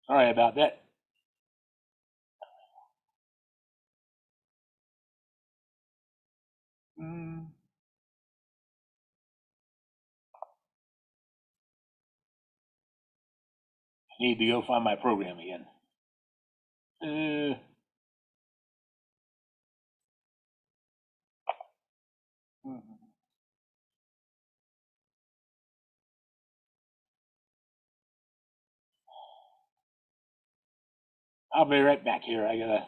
Sorry about that. Mm, Need to go find my program again. Uh, I'll be right back here. I gotta.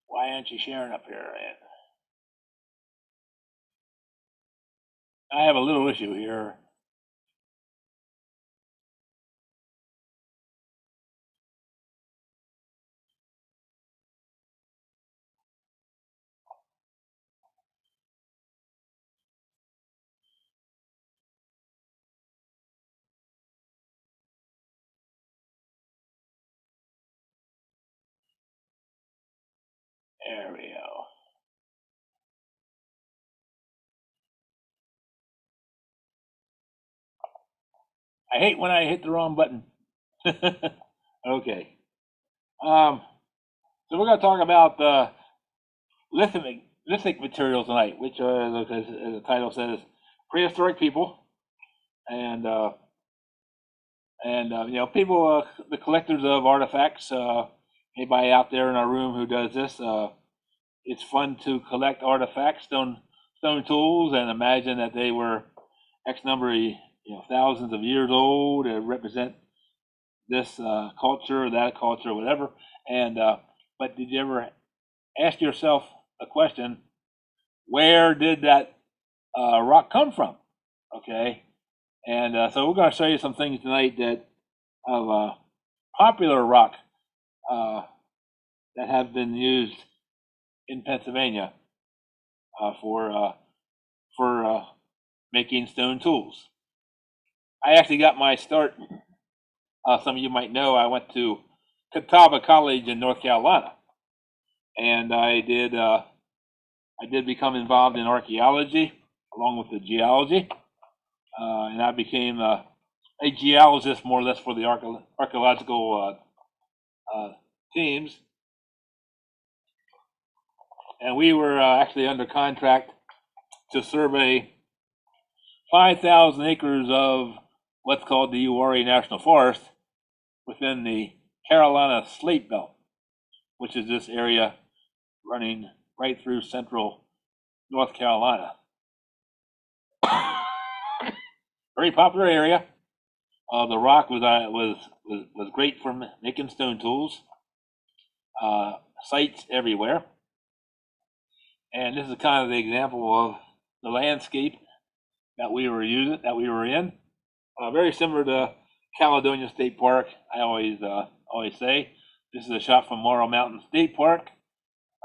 Why aren't you sharing up here? And I have a little issue here. There we go. I hate when I hit the wrong button. Okay. So we're going to talk about lithic materials tonight, which, as the title says, prehistoric people, and people, the collectors of artifacts. Anybody out there in our room who does this, it's fun to collect artifacts, stone tools, and imagine that they were X number of thousands of years old and represent this culture, that culture, whatever. And but did you ever ask yourself the question, where did that rock come from? Okay, and so we're going to show you some things tonight that of popular rock uh, that have been used in Pennsylvania for making stone tools. I actually got my start. Some of you might know I went to Catawba College in North Carolina, and I did become involved in archaeology along with the geology, and I became a geologist more or less for the archaeological teams. And we were actually under contract to survey 5,000 acres of what's called the Uwharrie National Forest within the Carolina Slate Belt, which is this area running right through central North Carolina. Very popular area. The rock was great for making stone tools. Sites everywhere, and this is kind of the example of the landscape that we were in. Very similar to Caledonia State Park. I always say this is a shot from Morrow Mountain State Park.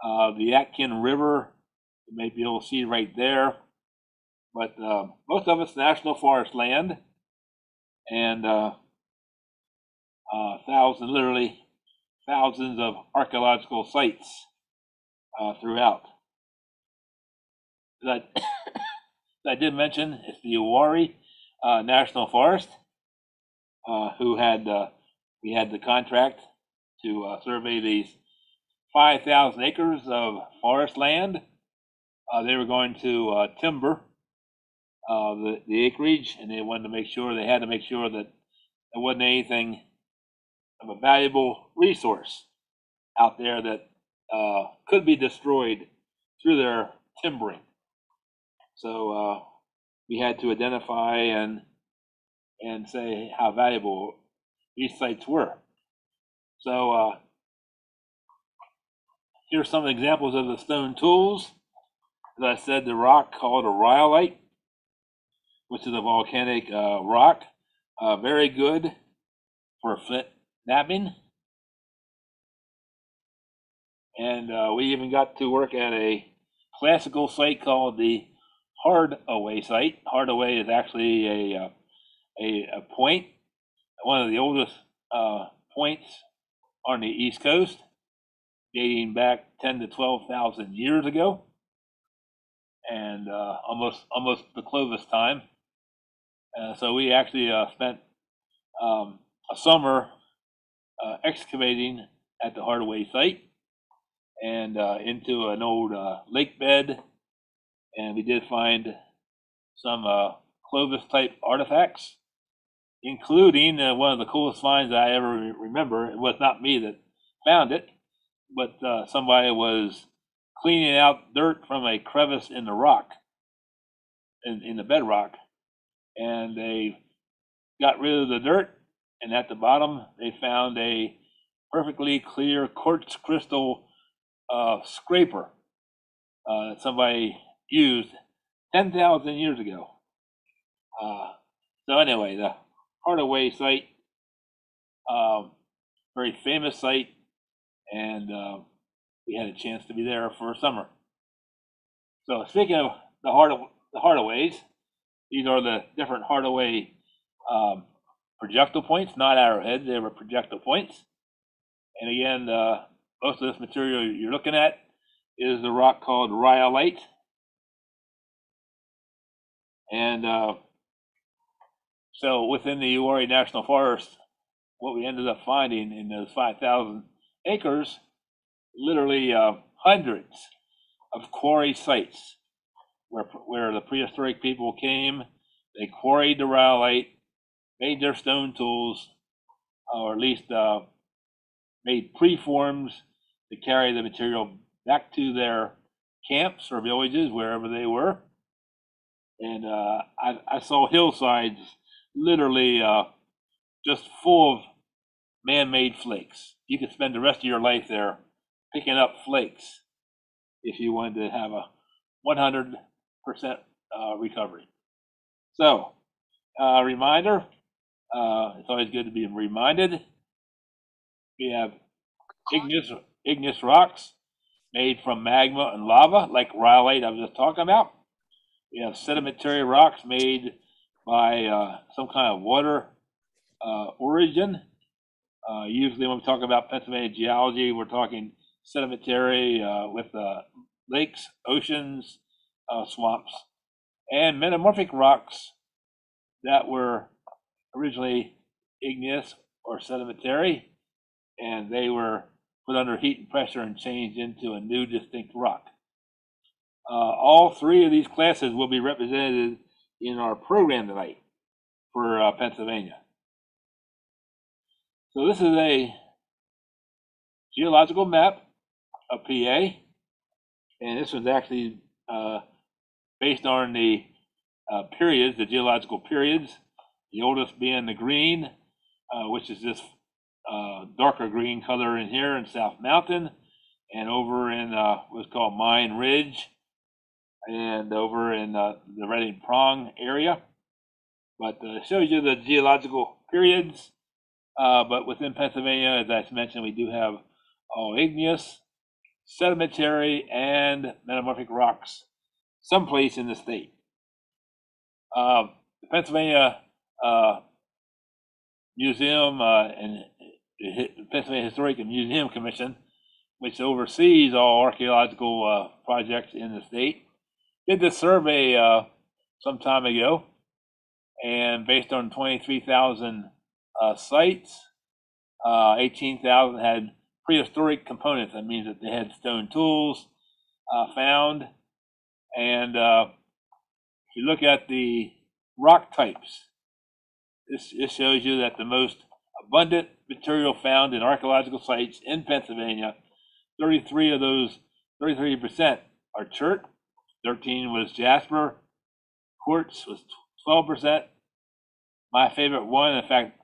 The Atkin River, you may be able to see right there, but most of it's national forest land, and literally thousands of archaeological sites throughout. As I did mention, it's the Uwharrie National Forest, we had the contract to survey these 5,000 acres of forest land. They were going to timber the acreage, and they had to make sure that there wasn't anything of a valuable resource out there that could be destroyed through their timbering. So we had to identify and say how valuable these sites were. So here's some examples of the stone tools. As I said, the rock called a rhyolite, which is a volcanic rock, very good for flint knapping. And we even got to work at a classical site called the Hardaway Site. Hardaway is actually a point, one of the oldest points on the East Coast, dating back 10 to 12,000 years ago, and almost the Clovis time. So we actually spent a summer excavating at the Hardaway Site and into an old lake bed, and we did find some Clovis type artifacts, including one of the coolest finds I ever remember. It was not me that found it, but somebody was cleaning out dirt from a crevice in the rock, in the bedrock, and they got rid of the dirt, and at the bottom they found a perfectly clear quartz crystal scraper that somebody used 10,000 years ago. So anyway, the Hardaway Site, very famous site, and we had a chance to be there for summer. So speaking of the Hardaways, these are the different Hardaway projectile points, not arrowheads, they were projectile points. And again, most of this material you're looking at is the rock called rhyolite. And so within the Uwharrie National Forest, what we ended up finding in those 5,000 acres, literally hundreds of quarry sites where the prehistoric people came, they quarried the rhyolite, made their stone tools, or at least made preforms to carry the material back to their camps or villages, wherever they were. And I saw hillsides literally just full of man-made flakes. You could spend the rest of your life there picking up flakes if you wanted to have a 100% recovery. So, reminder, it's always good to be reminded. We have igneous rocks made from magma and lava, like rhyolite I was just talking about. We have sedimentary rocks made by some kind of water origin. Usually when we talk about Pennsylvania geology, we're talking sedimentary with lakes, oceans, swamps, and metamorphic rocks that were originally igneous or sedimentary, and they were put under heat and pressure and changed into a new distinct rock. All three of these classes will be represented in our program tonight for Pennsylvania. So this is a geological map of PA, and this was actually based on the periods, the geological periods, the oldest being the green, which is this darker green color in here in South Mountain, and over in what's called Mine Ridge, and over in the Redding Prong area. But it shows you the geological periods. But within Pennsylvania, as I mentioned, we do have all igneous, sedimentary, and metamorphic rocks someplace in the state. The Pennsylvania Museum and the Pennsylvania Historic and Museum Commission, which oversees all archaeological projects in the state, did this survey some time ago, and based on 23,000 sites, 18,000 had prehistoric components. That means that they had stone tools found. And if you look at the rock types, this shows you that the most abundant material found in archaeological sites in Pennsylvania, 33 of those, 33% are chert, 13 was jasper, quartz was 12%. My favorite one, in fact,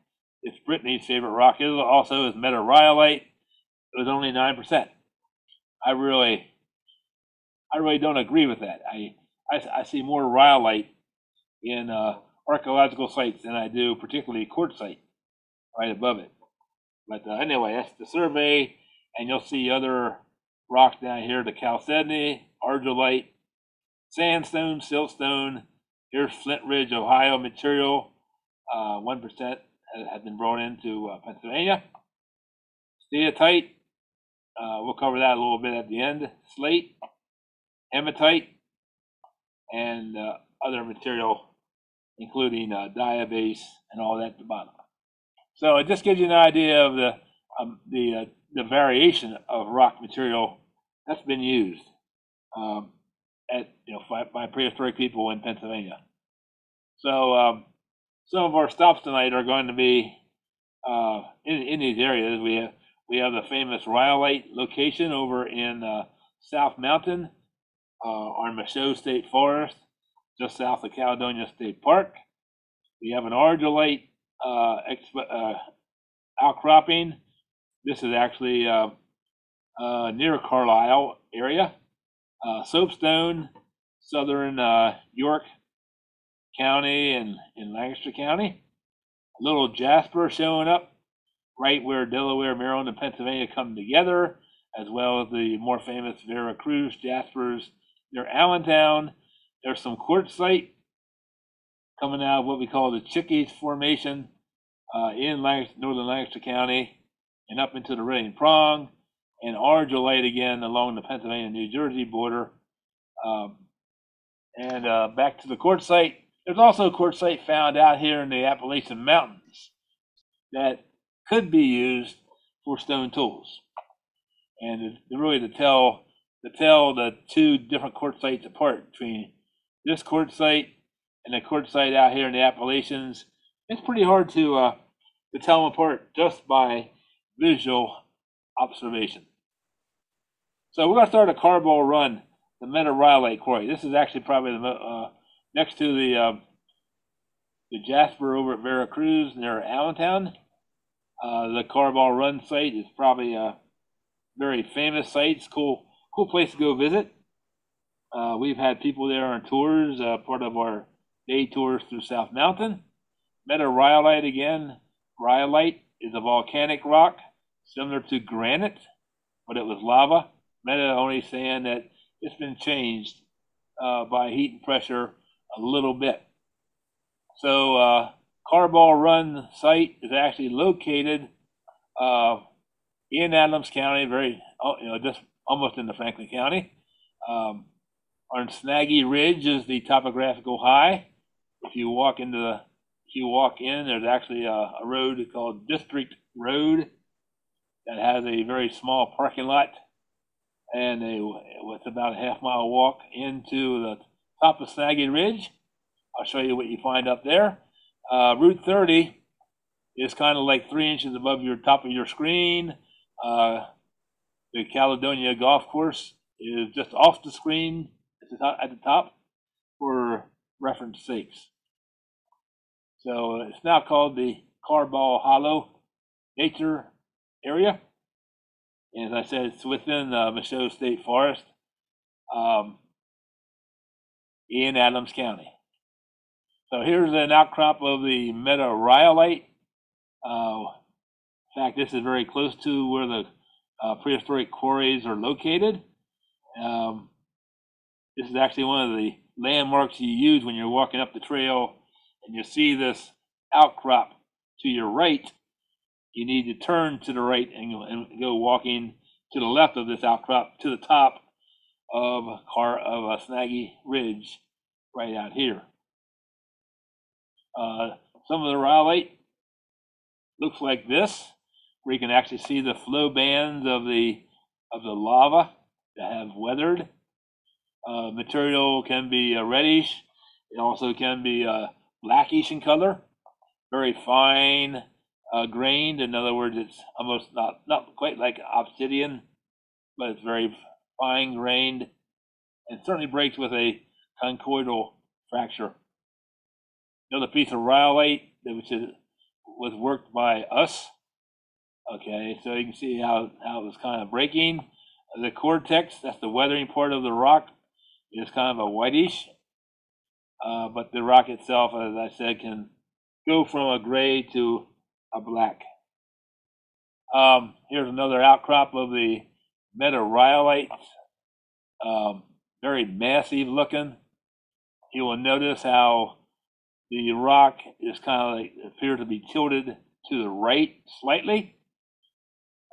it's Brittany's favorite rock, is also is metarhyolite. It was only 9%. I really don't agree with that. I see more rhyolite in archaeological sites than I do particularly quartz site. right above it. But anyway, that's the survey, and you'll see other rocks down here: the chalcedony, argillite, sandstone, siltstone. Here's Flint Ridge, Ohio material. 1% has been brought into Pennsylvania. Steatite, we'll cover that a little bit at the end. Slate, hematite, and other material, including diabase and all that at the bottom. So it just gives you an idea of the variation of rock material that's been used by prehistoric people in Pennsylvania. So some of our stops tonight are going to be in these areas. We have the famous rhyolite location over in South Mountain, on Morrow State Forest, just south of Caledonia State Park. We have an argillite outcropping. This is actually near Carlisle area. Soapstone, southern York County and in Lancaster County. A little jasper showing up right where Delaware, Maryland, and Pennsylvania come together, as well as the more famous Veracruz jaspers near Allentown. There's some quartzite coming out of what we call the Chickies Formation in northern Lancaster County and up into the Reading Prong, and argillite again along the Pennsylvania-New Jersey border. And back to the quartzite. There's also quartzite found out here in the Appalachian Mountains that could be used for stone tools. And really to tell the two different quartzites apart, between this quartzite and the quartzite out here in the Appalachians, it's pretty hard to tell them apart just by visual observation. So we're going to start a carball run, the metarrhyolite quarry. This is actually probably the next to the jasper over at Veracruz near Allentown. The carball run site is probably a very famous site. It's cool place to go visit. We've had people there on tours, part of our day tours through South Mountain. Metarrhyolite again. Rhyolite is a volcanic rock similar to granite, but it was lava. Meta only saying that it's been changed by heat and pressure a little bit. So Carball Run site is actually located in Adams County, just almost into Franklin County. On Snaggy Ridge is the topographical high. If you walk in, there's actually a road called District Road that has a very small parking lot, and it's about a half-mile walk into the top of Snaggy Ridge. I'll show you what you find up there. Route 30 is kind of like 3 inches above your top of your screen. The Caledonia Golf Course is just off the screen at the top for reference sakes. So it's now called the Carball Hollow Nature Area. And as I said, it's within Morrow State Forest in Adams County. So here's an outcrop of the metarrhyolite. In fact, this is very close to where the prehistoric quarries are located. This is actually one of the landmarks you use when you're walking up the trail and you see this outcrop to your right. You need to turn to the right and go walking to the left of this outcrop to the top of a Snaggy Ridge right out here. Some of the rhyolite looks like this, where you can actually see the flow bands of the lava that have weathered. Material can be reddish. It also can be blackish in color, very fine grained. In other words, it's almost not quite like obsidian, but it's very fine grained and certainly breaks with a conchoidal fracture. Another piece of rhyolite which was worked by us. Okay, so you can see how it was kind of breaking. The cortex, that's the weathering part of the rock, is kind of a whitish. But the rock itself, as I said, can go from a gray to a black. Here's another outcrop of the metarhyolite. Very massive looking. You will notice how the rock is kind of like appears to be tilted to the right slightly.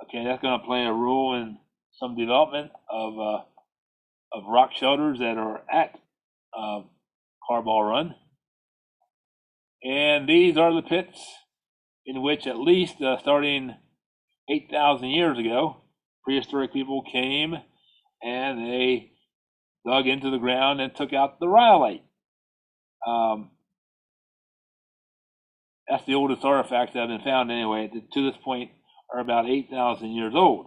Okay, that's going to play a role in some development of rock shelters that are at Carball Run. And these are the pits in which, at least starting 8,000 years ago, prehistoric people came and they dug into the ground and took out the rhyolite. That's the oldest artifacts that have been found anyway, to this point, are about 8,000 years old.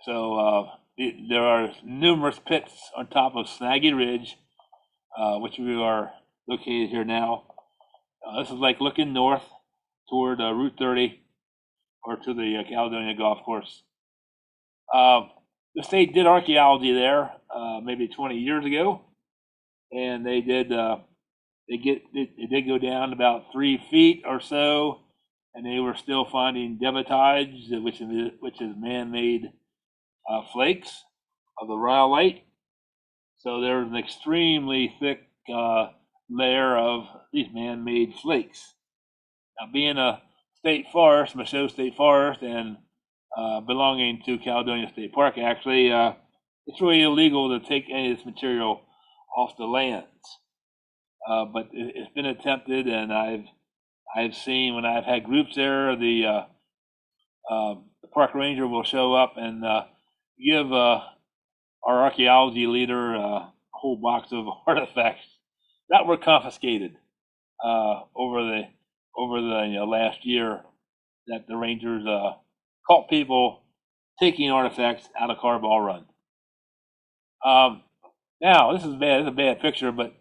There are numerous pits on top of Snaggy Ridge, which we are located here now. This is like looking north toward Route 30 or to the Caledonia Golf Course. The state did archaeology there maybe 20 years ago, and they did go down about 3 feet or so, and they were still finding devitides, which is man-made flakes of the rhyolite. So there's an extremely thick layer of these man-made flakes. Now, being a state forest, Michaux State Forest, and belonging to Caledonia State Park, actually, it's really illegal to take any of this material off the lands. But it's been attempted, and I've seen when I've had groups there, the park ranger will show up and give our archaeology leader a whole box of artifacts that were confiscated over the last year, that the rangers caught people taking artifacts out of Carball Run. Now, this is bad. This is a bad picture, but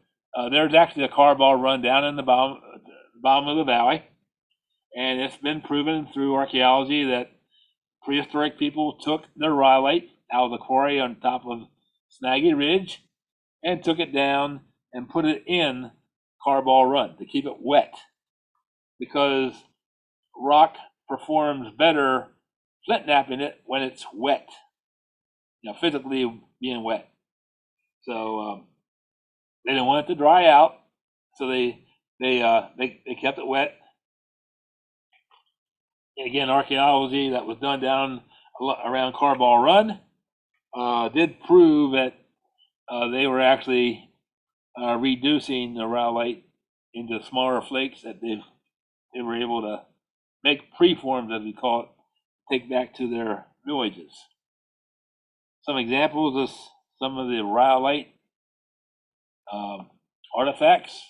there's actually a Carball Run down in the bottom of the valley, and it's been proven through archaeology that prehistoric people took their rhyolite out of the quarry on top of Snaggy Ridge and took it down and put it in Carball Run to keep it wet, because rock performs better flint knapping it when it's wet, physically being wet. So they didn't want it to dry out, so they kept it wet. Again, archaeology that was done down around Carball Run did prove that they were actually reducing the rhyolite into smaller flakes that they were able to make preforms, as we call it, take back to their villages. Some examples of some of the rhyolite artifacts.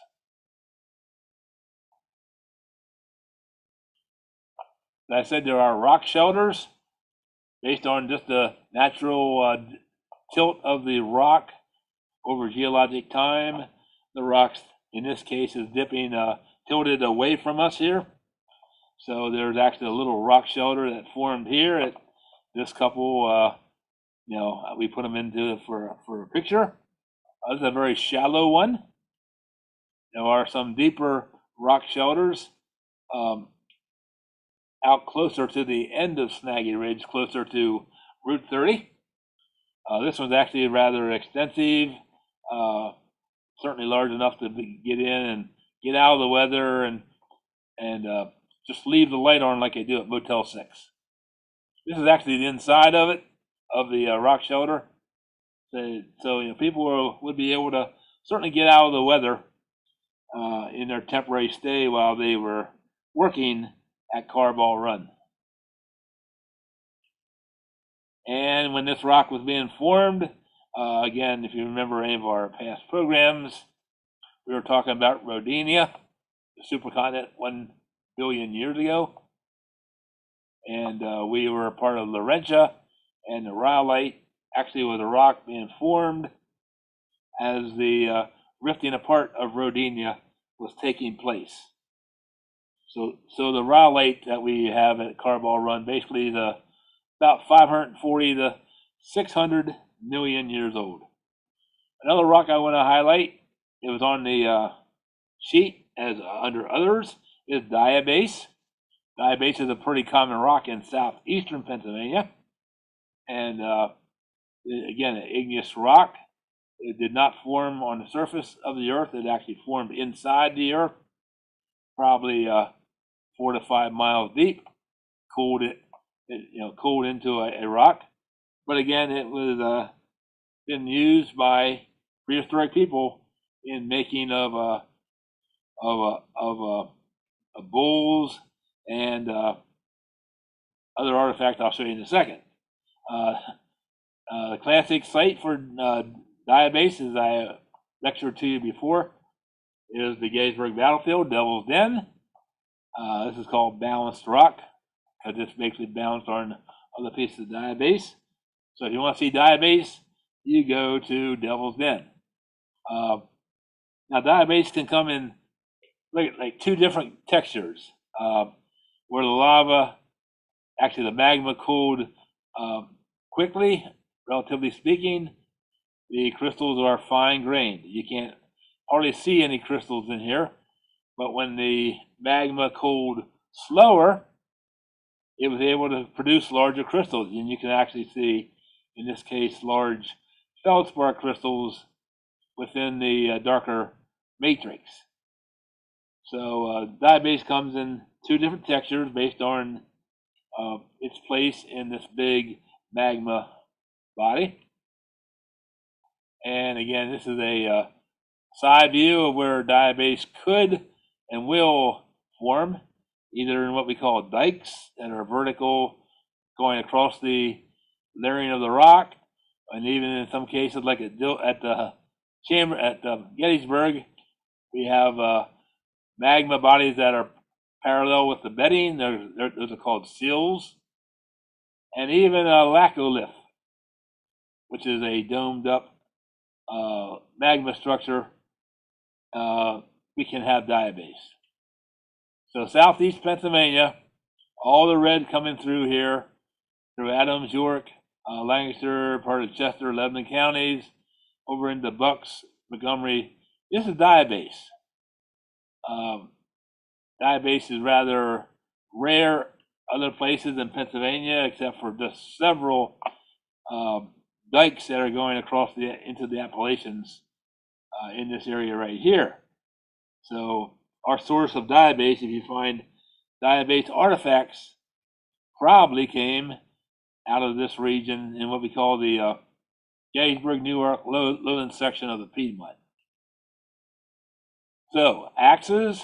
As I said, there are rock shelters based on just the natural tilt of the rock over geologic time. The rocks, in this case, is dipping tilted away from us here. So there's actually a little rock shelter that formed here. At this couple, we put them into it for a picture. This is a very shallow one. There are some deeper rock shelters out closer to the end of Snaggy Ridge, closer to Route 30. This one's actually rather extensive, certainly large enough to get in and get out of the weather and just leave the light on like they do at Motel 6. This is actually the inside of it, of the rock shelter. So people would be able to certainly get out of the weather in their temporary stay while they were working at Carball Run. And when this rock was being formed, again, if you remember any of our past programs, we were talking about Rodinia, the supercontinent 1 billion years ago. And we were a part of Laurentia, and the rhyolite actually was a rock being formed as the rifting apart of Rodinia was taking place. So the rhyolite that we have at Carball Run basically is about 540 to 600 million years old. Another rock I want to highlight, it was on the sheet as under others is diabase. Diabase is a pretty common rock in southeastern Pennsylvania, and again, an igneous rock. It did not form on the surface of the earth. It actually formed inside the earth, probably 4 to 5 miles deep. Cooled cooled into a rock. But again, it was been used by prehistoric people in making of bulls and other artifacts I'll show you in a second. The classic site for diabase, as I lectured to you before, is the Gettysburg Battlefield, Devil's Den. This is called balanced rock because it's basically balanced on other pieces of diabase. So if you want to see diabase, you go to Devil's Den. Now diabase can come in like two different textures, where the lava, actually the magma cooled quickly, relatively speaking. The crystals are fine grained. You can't hardly see any crystals in here, but when the magma cooled slower, it was able to produce larger crystals, and you can actually see, in this case, large feldspar crystals within the darker matrix. So diabase comes in two different textures based on its place in this big magma body. And again, this is a side view of where diabase could and will form, either in what we call dikes that are vertical going across the layering of the rock, and even in some cases, like at the Gettysburg, we have magma bodies that are parallel with the bedding. Those are called sills, and even a laccolith, which is a domed up magma structure. We can have diabase. So southeast Pennsylvania, all the red coming through here, through Adams, York, Lancaster, part of Chester, Lebanon counties, over into Bucks, Montgomery. This is diabase. Diabase is rather rare other places in Pennsylvania, except for just several dikes that are going across into the Appalachians in this area right here. So our source of diabase, if you find diabase artifacts, probably came out of this region in what we call the Gettysburg, Newark, lowland section of the Piedmont. So axes.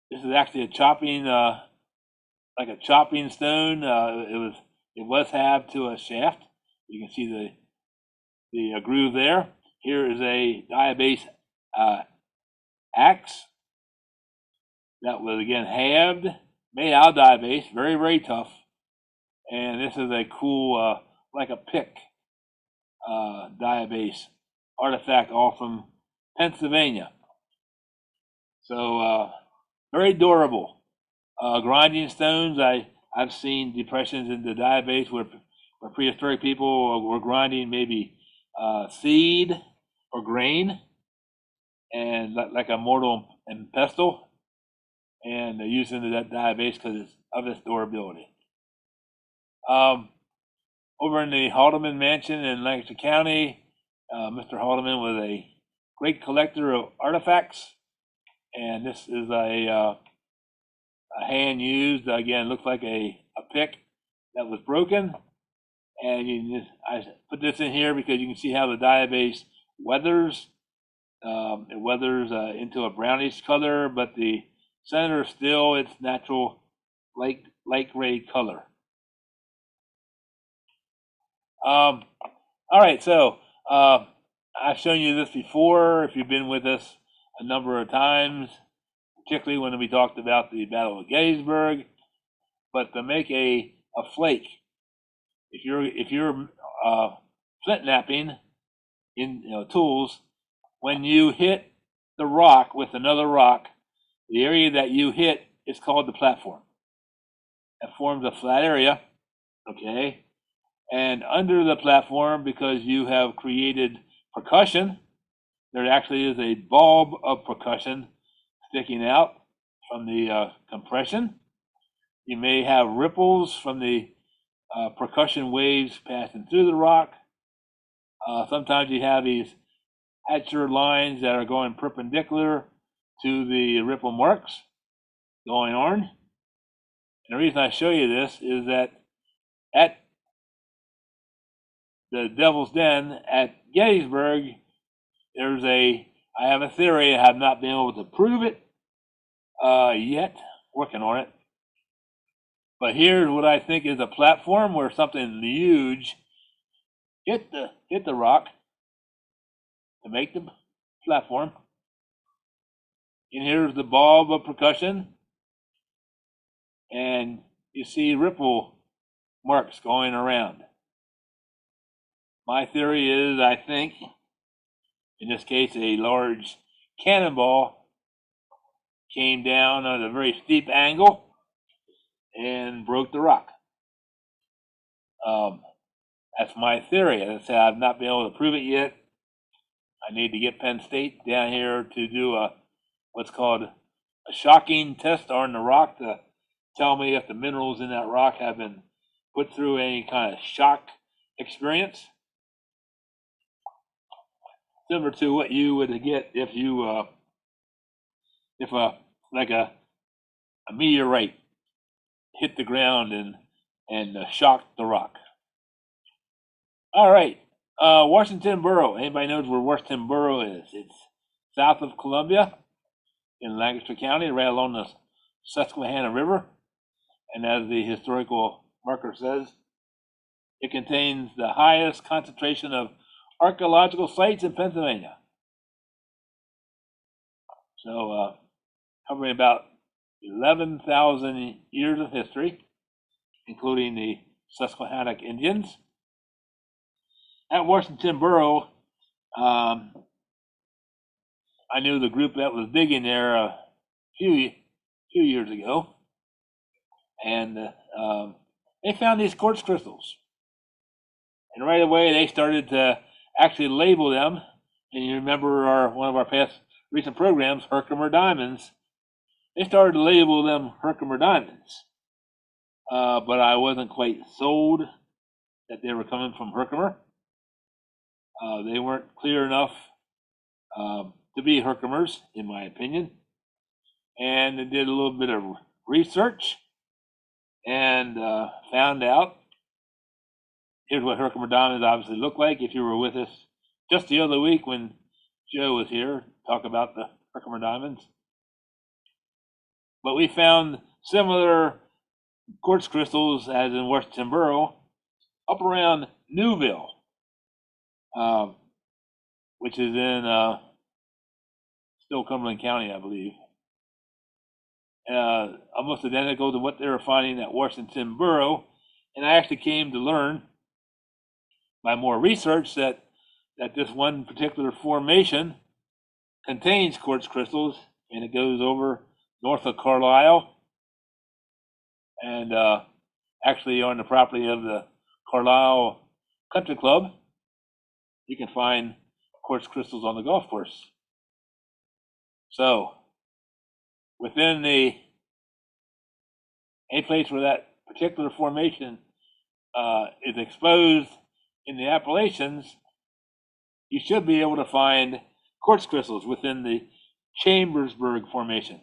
This is actually a chopping, like a chopping stone. It was halved to a shaft. You can see the groove there. Here is a diabase axe that was again halved, made out of diabase, very, very tough. And this is a cool, like a pick diabase artifact, all from Pennsylvania. So very durable. Grinding stones, I've seen depressions in the diabase where prehistoric people were grinding maybe seed or grain, and like a mortar and pestle, and they're using that diabase because of its durability. Over in the Haldeman Mansion in Lancaster County, Mr. Haldeman was a great collector of artifacts, and this is a hand used, again, looks like a pick that was broken. And I put this in here because you can see how the diabase weathers. It weathers into a brownish color, but the center is still its natural light gray color. All right, so I've shown you this before if you've been with us a number of times, particularly when we talked about the Battle of Gettysburg. But to make a flake, if you're flint knapping in tools, when you hit the rock with another rock, the area that you hit is called the platform. It forms a flat area, okay? And under the platform, because you have created percussion, there actually is a bulb of percussion sticking out from the compression. You may have ripples from the percussion waves passing through the rock. Sometimes you have these hatcher lines that are going perpendicular to the ripple marks going on. And the reason I show you this is that at the Devil's Den at Gettysburg, I have a theory. I have not been able to prove it yet, working on it. But here's what I think is a platform where something huge hit the rock to make the platform. And here's the bulb of percussion. And you see ripple marks going around. My theory is, I think, in this case, a large cannonball came down at a very steep angle and broke the rock. That's my theory. As I said, I've not been able to prove it yet. I need to get Penn State down here to do what's called a shocking test on the rock to tell me if the minerals in that rock have been put through any kind of shock experience, similar to what you would get if a meteorite hit the ground and shocked the rock. All right, Washington Borough. Anybody knows where Washington Borough is? It's south of Columbia in Lancaster County, right along the Susquehanna River. And as the historical marker says, it contains the highest concentration of archaeological sites in Pennsylvania. So, covering about 11,000 years of history, including the Susquehannock Indians. At Washington Borough, I knew the group that was digging there a few years ago, and they found these quartz crystals. And right away, they started to actually label them. And you remember one of our past recent programs, Herkimer diamonds. They started to label them Herkimer diamonds. But I wasn't quite sold that they were coming from Herkimer. They weren't clear enough to be Herkimers, in my opinion. And I did a little bit of research and found out. Here's what Herkimer diamonds obviously look like. If you were with us just the other week when Joe was here to talk about the Herkimer diamonds. But we found similar quartz crystals as in Washington Borough up around Newville, which is in still Cumberland County, I believe. Almost identical to what they were finding at Washington Borough. And I actually came to learn by more research that this one particular formation contains quartz crystals, and it goes over north of Carlisle, and actually on the property of the Carlisle Country Club, you can find quartz crystals on the golf course. So, within any place where that particular formation is exposed in the Appalachians, you should be able to find quartz crystals within the Chambersburg Formation.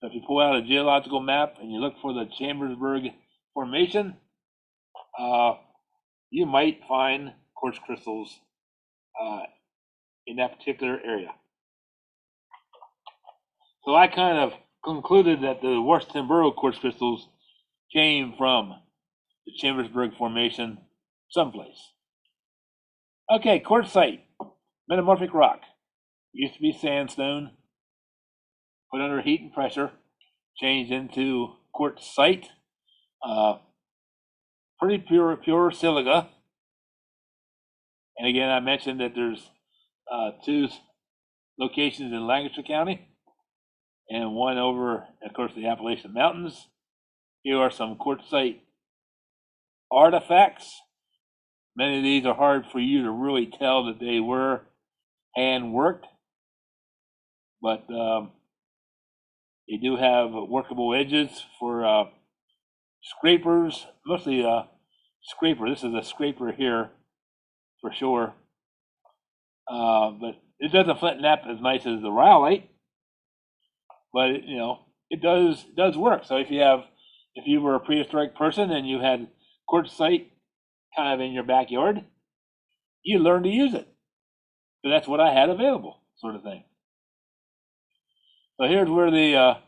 So if you pull out a geological map and you look for the Chambersburg Formation, you might find quartz crystals in that particular area. So I kind of concluded that the Washington Borough quartz crystals came from the Chambersburg Formation someplace. Okay, quartzite, metamorphic rock. Used to be sandstone, put under heat and pressure, changed into quartzite. Pretty pure silica. And again, I mentioned that there's 2 locations in Lancaster County and one over, of course, the Appalachian Mountains. Here are some quartzite artifacts. Many of these are hard for you to really tell that they were hand worked, but They do have workable edges for scrapers, mostly scraper. This is a scraper here for sure. But it doesn't flint nap as nice as the rhyolite, but it does work. So if you were a prehistoric person and you had quartzite kind of in your backyard, you learn to use it. So that's what I had available, sort of thing. So here's where the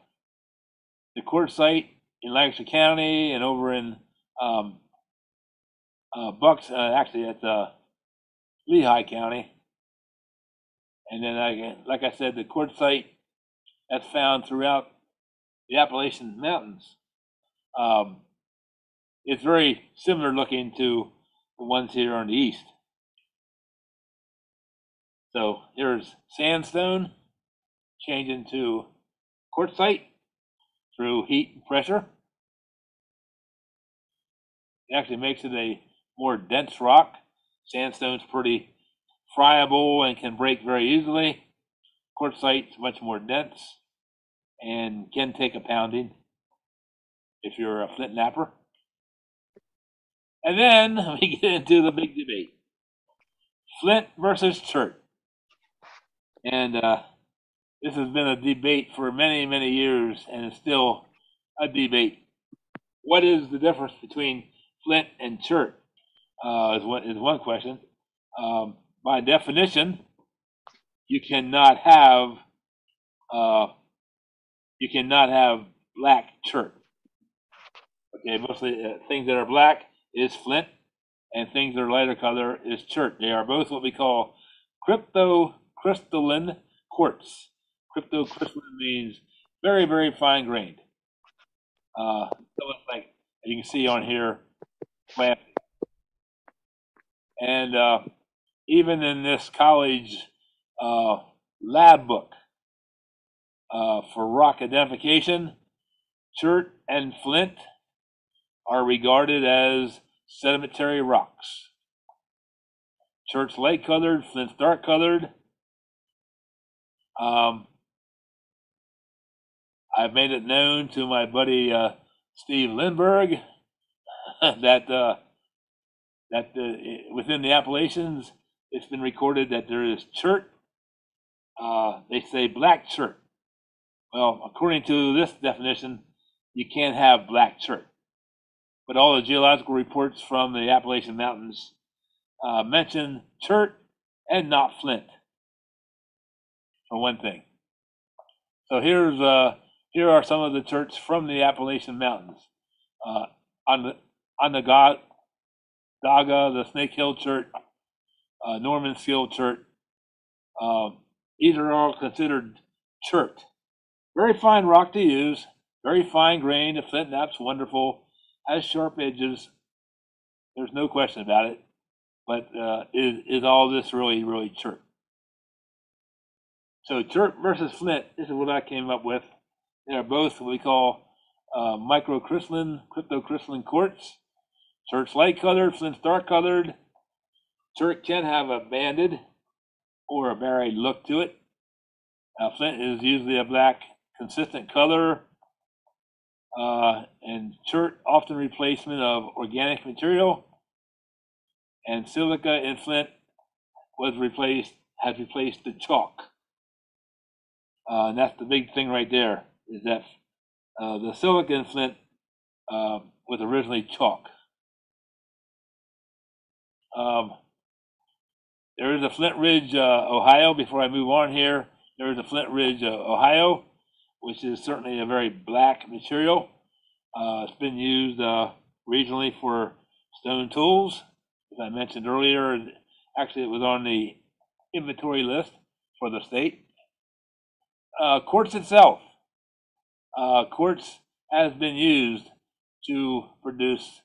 quartzite in Lancaster County and over in Bucks, actually at Lehigh County. And then, like I said, the quartzite that's found throughout the Appalachian Mountains. It's very similar looking to the ones here on the east. So here's sandstone changing to quartzite through heat and pressure. It actually makes it a more dense rock. Sandstone's pretty friable and can break very easily. Quartzite's much more dense and can take a pounding if you're a flint napper. And then we get into the big debate. Flint versus chert. And this has been a debate for many, many years, and it's still a debate. What is the difference between flint and chert? Is one question. By definition, you cannot have black chert. Okay, mostly things that are black is flint, and things that are lighter color is chert. They are both what we call cryptocrystalline quartz. Cryptocrystalline means very, very fine grained. Like you can see on here, and even in this college lab book for rock identification, chert and flint are regarded as sedimentary rocks. Chert's light colored, flint's dark colored. I've made it known to my buddy Steve Lindbergh that within the Appalachians, it's been recorded that there is chert. They say black chert. Well, according to this definition, you can't have black chert. But all the geological reports from the Appalachian Mountains mention chert and not flint, for one thing. So here are some of the cherts from the Appalachian Mountains. Onondaga, the Snake Hill chert, Norman Skill chert. These are all considered chert. Very fine rock to use, very fine grain. The flint nap's wonderful, has sharp edges. There's no question about it. But is all this really, really chert? So chert versus flint, this is what I came up with. They are both what we call cryptocrystalline quartz. Chert's light colored, flint's dark colored. Chert can have a banded or a buried look to it. Flint is usually a black, consistent color, and chert often replacement of organic material. And silica in flint has replaced the chalk. And that's the big thing right there, is that the silica in flint was originally chalk. There is a Flint Ridge, Ohio. Before I move on here, there is a Flint Ridge, Ohio, which is certainly a very black material. It's been used regionally for stone tools. As I mentioned earlier, actually it was on the inventory list for the state. Quartz itself. Quartz has been used to produce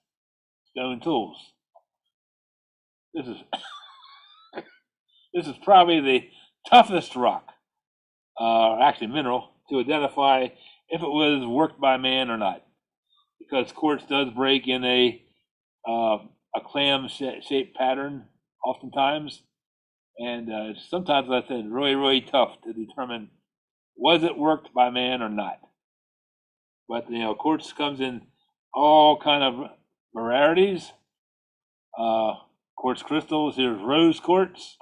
stone tools. This is probably the toughest rock, actually mineral, to identify if it was worked by man or not, because quartz does break in a clam-shaped pattern oftentimes, and sometimes, like I said, really, really tough to determine was it worked by man or not. But quartz comes in all kind of varieties. Quartz crystals. Here's rose quartz.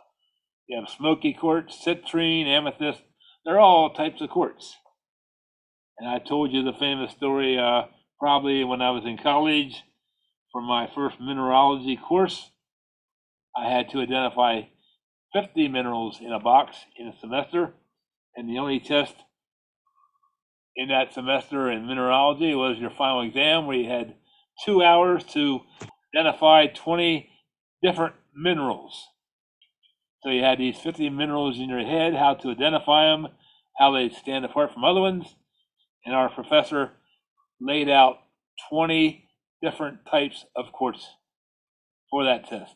You have smoky quartz, citrine, amethyst. They're all types of quartz. And I told you the famous story probably when I was in college for my first mineralogy course. I had to identify 50 minerals in a box in a semester, and the only test in that semester in mineralogy was your final exam, where you had 2 hours to identify 20 different minerals. So you had these 50 minerals in your head, how to identify them, how they stand apart from other ones, and our professor laid out 20 different types of quartz for that test.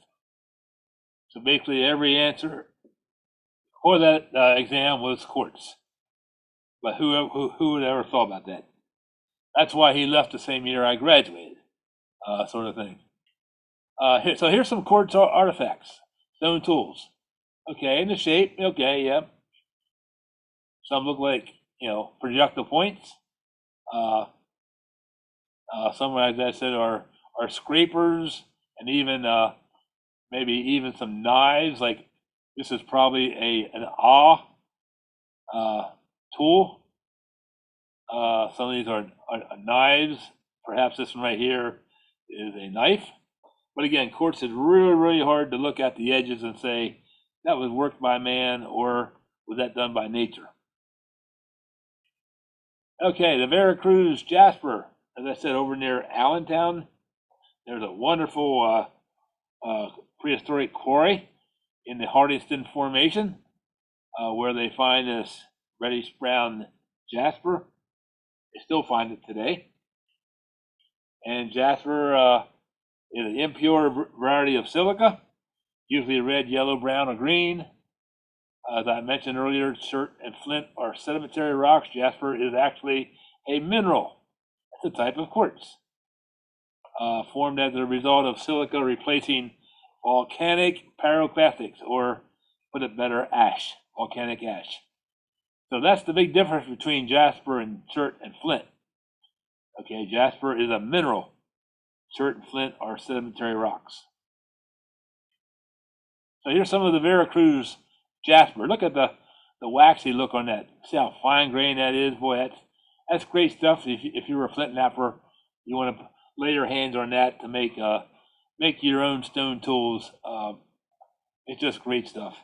So basically every answer for that exam was quartz. But who would ever thought about that? That's why he left the same year I graduated, sort of thing. So here's some quartz artifacts, stone tools. Okay, in the shape, okay, yeah. Some look like, projectile points. Some, as I said, are scrapers, and even maybe even some knives. Like this is probably an tool. Some of these are knives. Perhaps this one right here is a knife. But again, quartz is really, really hard to look at the edges and say that was worked by man or was that done by nature. Okay, the Veracruz jasper, as I said, over near Allentown. There's a wonderful prehistoric quarry in the Hardaway Formation where they find this reddish brown jasper. They still find it today. And jasper is an impure variety of silica, usually red, yellow, brown, or green. As I mentioned earlier, chert and flint are sedimentary rocks. Jasper is actually a mineral. It's a type of quartz formed as a result of silica replacing volcanic pyroclastics, or put it better, ash, volcanic ash. So that's the big difference between jasper and chert and flint. Okay, jasper is a mineral. Chert and flint are sedimentary rocks. So here's some of the Veracruz jasper. Look at the waxy look on that. See how fine grained that is? Boy, that's great stuff. If you're a flint knapper, you want to lay your hands on that to make your own stone tools. It's just great stuff.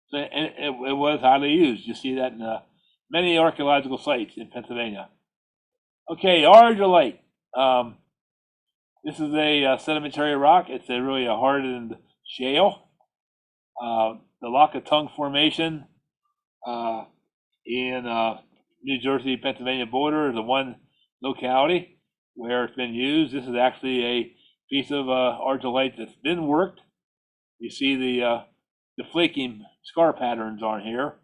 So, and it was highly used. You see that in many archaeological sites in Pennsylvania. Okay, argillite. This is a sedimentary rock. It's really a hardened shale. The Locatung Formation in New Jersey, Pennsylvania border is the one locality where it's been used. This is actually a piece of argillite that's been worked. You see the flaking scar patterns on here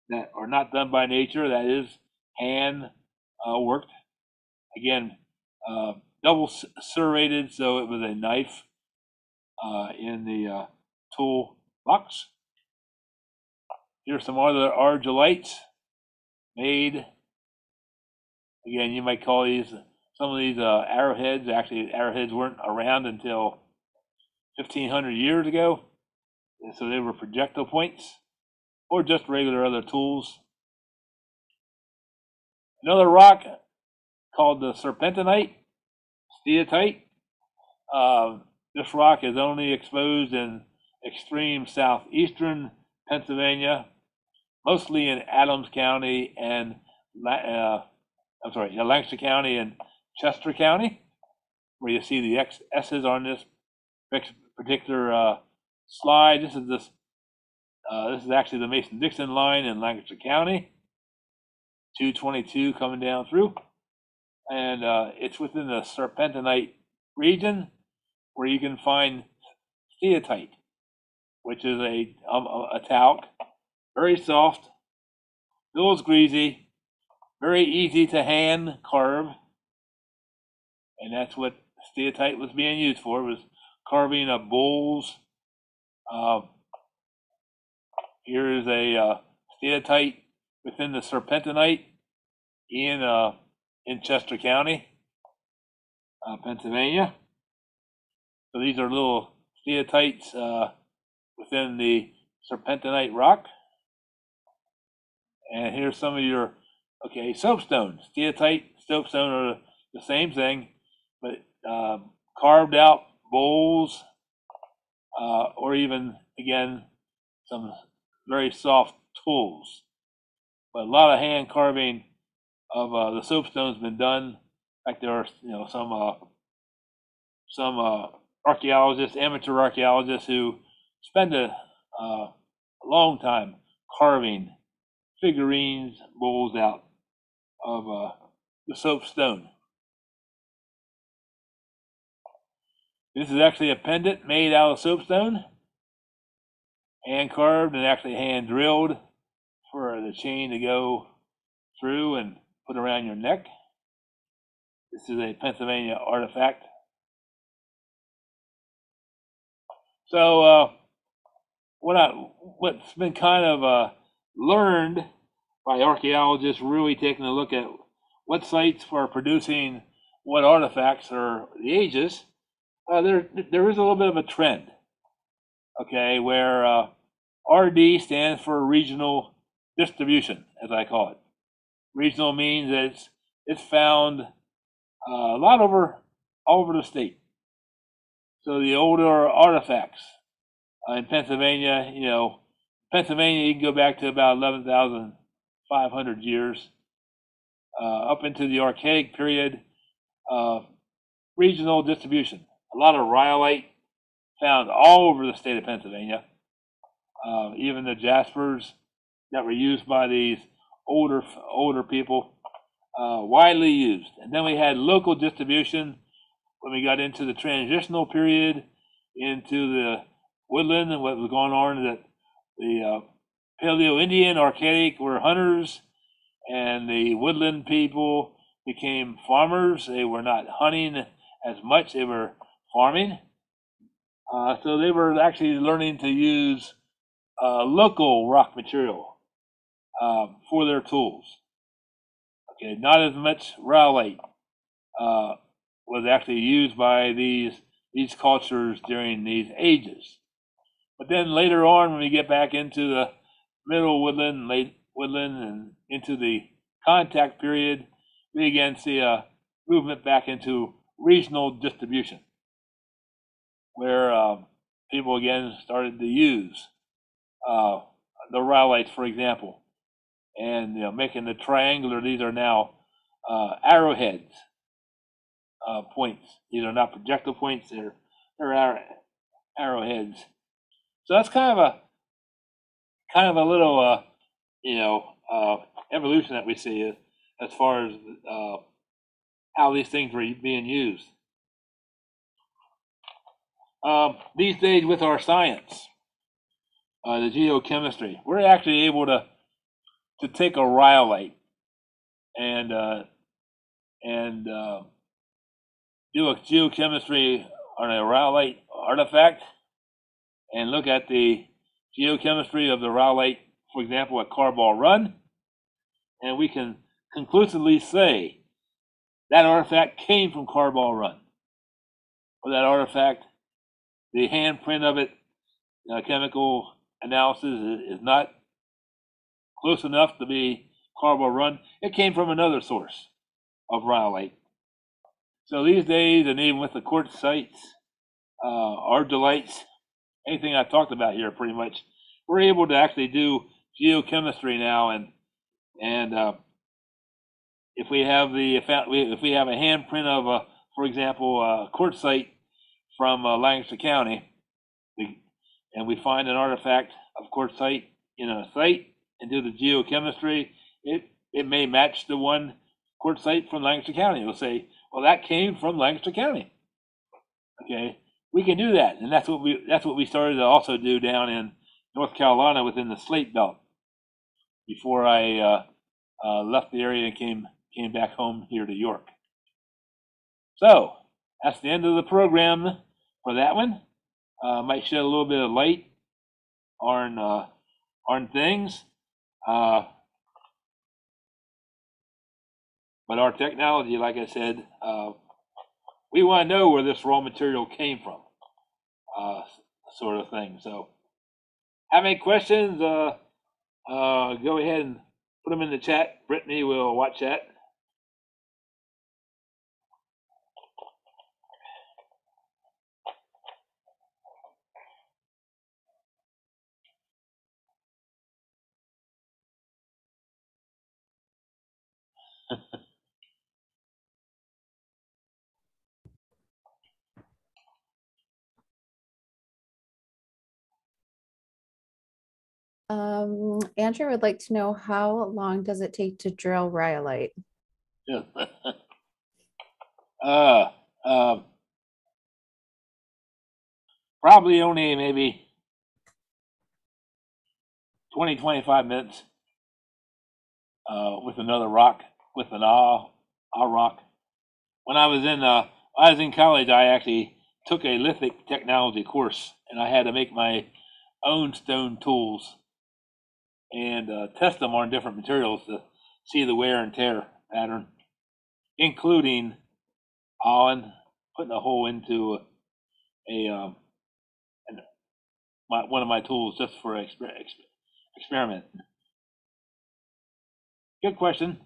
that are not done by nature. That is hand worked. Again, double serrated, so it was a knife in the tool box. Here's some other argillites made. Again, you might call these, some of these arrowheads. Actually, arrowheads weren't around until 1,500 years ago. And so they were projectile points or just regular other tools. Another rock called the serpentinite, steatite. This rock is only exposed in extreme southeastern Pennsylvania, mostly in Adams County and Lancaster County and Chester County, where you see the S's on this particular slide. This is actually the Mason-Dixon line in Lancaster County, 222 coming down through, and it's within the serpentinite region where you can find steatite, which is a talc, very soft, feels greasy, very easy to hand carve, and that's what steatite was being used for, was carving of bowls. Here is a steatite within the serpentinite in in Chester County, Pennsylvania. So these are little steatites within the serpentinite rock. And here's some of your, okay, soapstone. Steatite, soapstone are the same thing, but carved out bowls, or even, again, some very soft tools. But a lot of hand carving of the soapstone has been done. In fact, there are some archaeologists, amateur archaeologists, who spend a long time carving figurines, bowls out of the soapstone. This is actually a pendant made out of soapstone, hand carved and actually hand drilled for the chain to go through and put around your neck. This is a Pennsylvania artifact. So what's been kind of learned by archaeologists, really taking a look at what sites are producing what artifacts or the ages, there is a little bit of a trend, okay, where RD stands for regional distribution, as I call it. Regional means that it's found a lot all over the state. So the older artifacts in Pennsylvania, you can go back to about 11,500 years, up into the Archaic period, regional distribution. A lot of rhyolite found all over the state of Pennsylvania, even the jaspers that were used by these older people, widely used. And then we had local distribution when we got into the transitional period, into the woodland, and what was going on, that the Paleo-Indian, Archaic were hunters, and the woodland people became farmers. They were not hunting as much, they were farming. So they were actually learning to use local rock material for their tools. Okay, not as much rhyolite was actually used by these cultures during these ages. But then later on, when we get back into the middle woodland, late woodland, and into the contact period, we again see a movement back into regional distribution, where people again started to use the rhyolites, for example, and making the triangular. These are now arrowheads points. These are not projectile points; they're arrowheads. So that's kind of a little evolution that we see as far as how these things were being used. These days, with our science, the geochemistry, we're actually able to take a rhyolite and do a geochemistry on a rhyolite artifact and look at the geochemistry of the rhyolite, for example, at Carball Run, and we can conclusively say that artifact came from Carball Run. Or that artifact, the handprint of it, chemical analysis is not close enough to be Carball Run. It came from another source of rhyolite. So these days, and even with the quartz sites, ardolites, anything I talked about here, pretty much, we're able to actually do geochemistry now, and if we have a handprint of for example, a quartzite from Lancaster County, and we find an artifact of quartzite in a site and do the geochemistry, it may match the one quartzite from Lancaster County. It'll say, well, that came from Lancaster County. Okay, we can do that, and that's what we started to also do down in North Carolina within the Slate Belt before I left the area and came back home here to York. So that's the end of the program for that one. Might shed a little bit of light on things, but But our technology, like I said, we want to know where this raw material came from, sort of thing. So, have any questions? Go ahead and put them in the chat. Brittany will watch that. Andrew would like to know, how long does it take to drill rhyolite? Probably only maybe 20, 25 minutes with another rock, with an rock. When I was in college, I actually took a lithic technology course, and I had to make my own stone tools and test them on different materials to see the wear and tear pattern, including putting a hole into one of my tools just for experiment. Good question.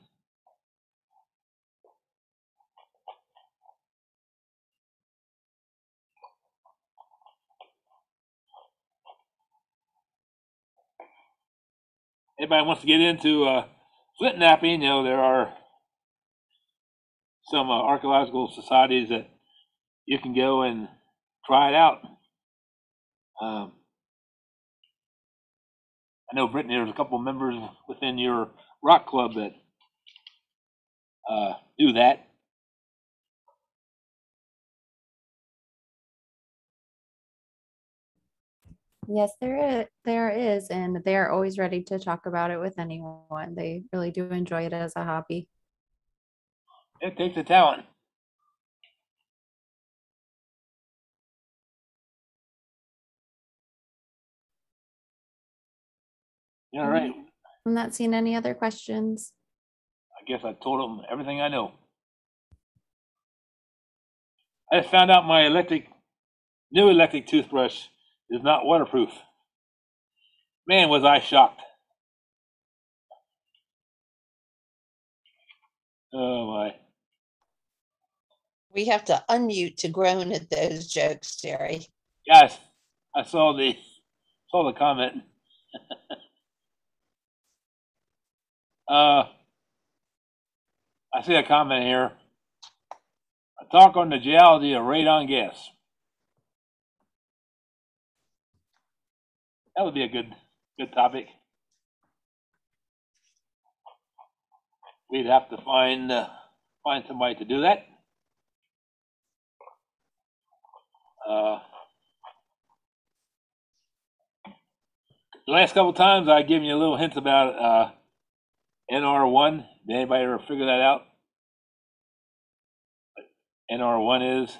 Anybody wants to get into flint knapping? You know, there are some archaeological societies that you can go and try it out. I know, Brittany, there's a couple of members within your rock club that do that. Yes, there is, and they are always ready to talk about it with anyone. They really do enjoy it as a hobby. It takes a talent. All right. I'm not seeing any other questions. I guess I told them everything I know. I just found out my new electric toothbrush is not waterproof. Man, was I shocked. Oh my. We have to unmute to groan at those jokes, Jeri. Yes, I saw the comment. I see a comment here. A talk on the geology of radon gas. That would be a good topic. We'd have to find somebody to do that. The last couple times I've given you a little hints about NR1. Did anybody ever figure that out? NR1 is?